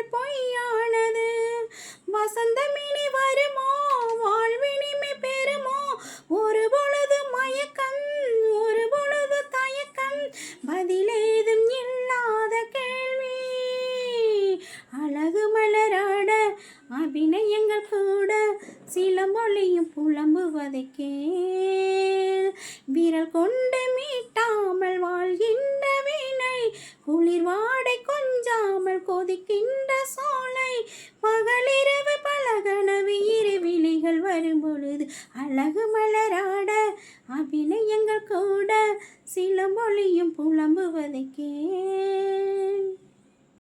காதல் பொய்யானது. வசந்தமினி வருமோ, வாழ்வினிமை பெறுமோ, ஒரு பொழுது மயக்கம், ஒரு பொழுது தயக்கம், பதிலேதும் இல்லாத கேள்வி. அழகு மலராட அபிநயங்கள் கூட, சிலம்பொழியும் புலம்புவதை கேள். விரல் கொண்டு மீட்டாமல் வாழ்கின்ற வீணை, குளிர் வாடை கொஞ்சாமல் கொதிக்கின்ற சோலை. பகலிரவு பலகனவு இரு விழிகள் வரும்பொழுது, அழகு மலராட அபிநயங்கள் கூட, சிலம்பொழியும் புலம்புவதை கேள்.